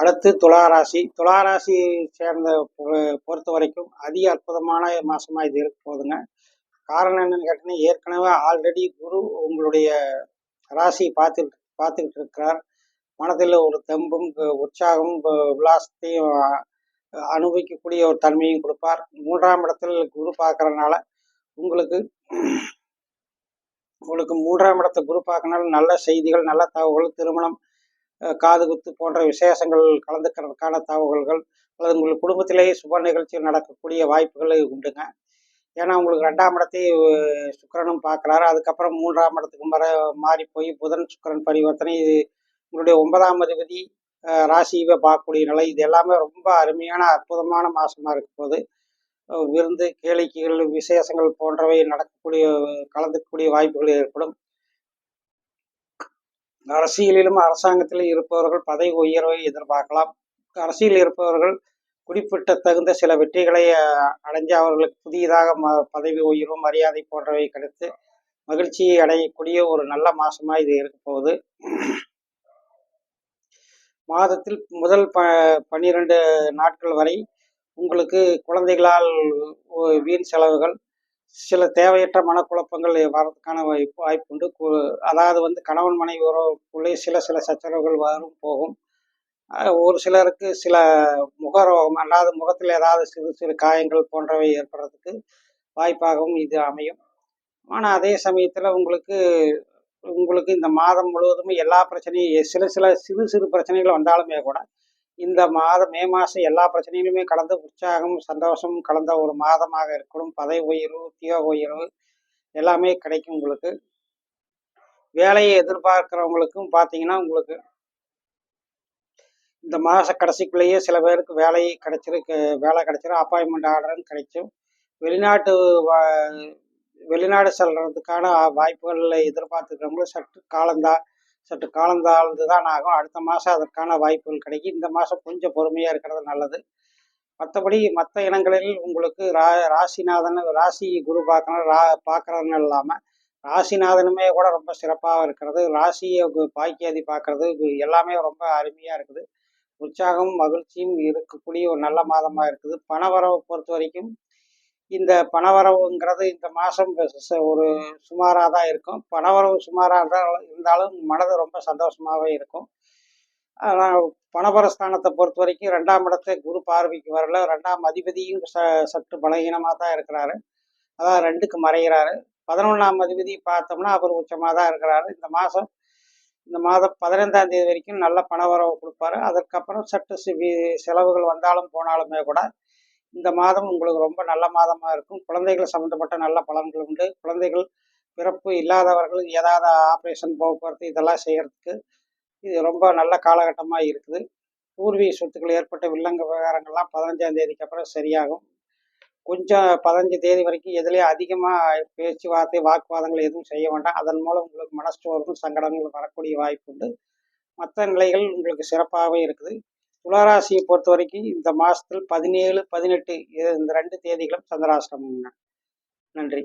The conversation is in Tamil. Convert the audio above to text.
அடுத்து துளாராசி. துளாராசி சேர்ந்த பொறுத்த வரைக்கும் அதிக அற்புதமான மாசமா இது இருக்க போகுதுங்க. காரணம் என்னன்னு கேட்டீங்கன்னா, ஏற்கனவே ஆல்ரெடி குரு உங்களுடைய ராசியை பார்த்துக்கிட்டு இருக்கிறார். மனதில் ஒரு தெம்பும் உற்சாகமும் உல்லாசத்தையும் அனுபவிக்கக்கூடிய ஒரு தன்மையும் கொடுப்பார். 3ஆம் இடத்தில் குரு பார்க்கறதுனால உங்களுக்கு 3ஆம் இடத்தை குரு பார்க்கறதுனால நல்ல செய்திகள், நல்ல தகவல்கள், திருமணம், காது குத்து போன்ற விசேஷங்கள் கலந்துக்கிறதுக்கான தகவல்கள், அல்லது உங்கள் குடும்பத்திலேயே சுப நிகழ்ச்சிகள் நடக்கக்கூடிய வாய்ப்புகள் உண்டுங்க. ஏன்னா உங்களுக்கு 2ஆம் இடத்தை சுக்கிரனும் பார்க்குறாரு. அதுக்கப்புறம் 3ஆம் இடத்துக்கு மாறி போய் புதன் சுக்கிரன் பரிவர்த்தனை, இது உங்களுடைய 9ஆம் அதிபதி ராசியை பார்க்கக்கூடிய நிலை, இது எல்லாமே ரொம்ப அருமையான அற்புதமான மாசமாக இருக்க போது. விருந்து, கேளிக்கைகள், விசேஷங்கள் போன்றவை கலந்துக்கக்கூடிய வாய்ப்புகள் ஏற்படும். அரசியலிலும் அரசாங்கத்திலும் இருப்பவர்கள் பதவி உயர்வை எதிர்பார்க்கலாம். அரசியல் இருப்பவர்கள் குறிப்பிட்ட தகுந்த சில வெற்றிகளை அடைஞ்சு அவர்களுக்கு புதியதாக பதவி உயர்வு, மரியாதை போன்றவை கிடைத்து மகிழ்ச்சியை அடையக்கூடிய ஒரு நல்ல மாசமா இது இருக்க போகுது. மாதத்தில் முதல் 12 நாட்கள் வரை உங்களுக்கு குழந்தைகளால் வீண் செலவுகள், சில தேவையற்ற மனக்குழப்பங்கள் வர்றதுக்கான வாய்ப்புண்டு. அதாவது கணவன் மனைவி உறவுக்குள்ளே சில சச்சரவுகள் வரும் போகும். ஒரு சிலருக்கு சில முகரோகம், அல்லாத முகத்தில் ஏதாவது சிறு சிறு காயங்கள் போன்றவை ஏற்படுறதுக்கு வாய்ப்பாகவும் இது அமையும். ஆனால் அதே சமயத்தில் உங்களுக்கு இந்த மாதம் முழுவதும் எல்லா பிரச்சனையும் சிறு சிறு பிரச்சனைகள் வந்தாலுமே கூட இந்த மே மாதம் எல்லா பிரச்சனைகளுமே கலந்து உற்சாகம், சந்தோஷம் கலந்த ஒரு மாதமாக இருக்கணும். பதவி உயர்வு, உத்தியோக உயர்வு எல்லாமே கிடைக்கும். உங்களுக்கு வேலையை எதிர்பார்க்கிறவங்களுக்கும் பார்த்தீங்கன்னா, உங்களுக்கு இந்த மாத கடைசிக்குள்ளேயே சில பேருக்கு வேலை கிடைச்சிரும். அப்பாயின்மெண்ட் ஆர்டரும் கிடைக்கும். வெளிநாடு செல்றதுக்கான வாய்ப்புகளை எதிர்பார்த்துக்கிறவங்களும் சற்று காலந்தாழ்ந்து தான் ஆகும். அடுத்த மாதம் அதற்கான வாய்ப்புகள் கிடைக்கும். இந்த மாதம் கொஞ்சம் பொறுமையாக இருக்கிறது நல்லது. மற்றபடி மற்ற இனங்களில் உங்களுக்கு ராசி குரு பார்க்கறதுன்னு இல்லாமல் ராசிநாதனுமே கூட ரொம்ப சிறப்பாக இருக்கிறது. ராசியை பாக்கியாதி பார்க்கறது எல்லாமே ரொம்ப அருமையாக இருக்குது. உற்சாகம், மகிழ்ச்சியும் இருக்கக்கூடிய ஒரு நல்ல மாதமாக இருக்குது. பணவரவை பொறுத்த வரைக்கும் இந்த பணவரவுங்கிறது இந்த மாதம் ஒரு சுமாராக தான் இருக்கும். பணவரவு சுமாராக இருந்தாலும் மனது ரொம்ப சந்தோஷமாகவே இருக்கும். ஆனால் பணபரஸ்தானத்தை பொறுத்த வரைக்கும் 2ஆம் இடத்தை குரு பார்வைக்கு வரல. 2ஆம் அதிபதியும் சற்று பலகீனமாக தான் இருக்கிறாரு. அதாவது 2க்கு மறைகிறாரு. 11ஆம் அதிபதி பார்த்தோம்னா அவர் உச்சமாக தான் இருக்கிறாரு. இந்த மாதம் 15ஆம் தேதி வரைக்கும் நல்ல பணவரவு கொடுப்பாரு. அதற்கப்புறம் சற்று செலவுகள் வந்தாலும் போனாலுமே கூட இந்த மாதம் உங்களுக்கு ரொம்ப நல்ல மாதமாக இருக்கும். குழந்தைகள் சம்மந்தப்பட்ட நல்ல பலன்கள் உண்டு. குழந்தைகள் பிறப்பு இல்லாதவர்கள் ஏதாவது ஆப்ரேஷன், போக்குவரத்து இதெல்லாம் செய்கிறதுக்கு இது ரொம்ப நல்ல காலகட்டமாக இருக்குது. பூர்வீக சொத்துக்கள் ஏற்பட்ட வில்லங்க விவகாரங்கள்லாம் 15ஆம் தேதிக்கு அப்புறம் சரியாகும். கொஞ்சம் 15 தேதி வரைக்கும் எதுலேயும் அதிகமாக பேச்சுவார்த்தை, வாக்குவாதங்கள் எதுவும் செய்ய வேண்டாம். அதன் மூலம் உங்களுக்கு மனச்சோர்வும் சங்கடங்கள் வரக்கூடிய வாய்ப்பு உண்டு. மற்ற நிலைகள் உங்களுக்கு சிறப்பாகவே இருக்குது. துளாராசியை பொறுத்த வரைக்கும் இந்த மாதத்தில் 17, 18 இந்த 2 தேதிகளும் சந்திராஷ்டமம். நன்றி.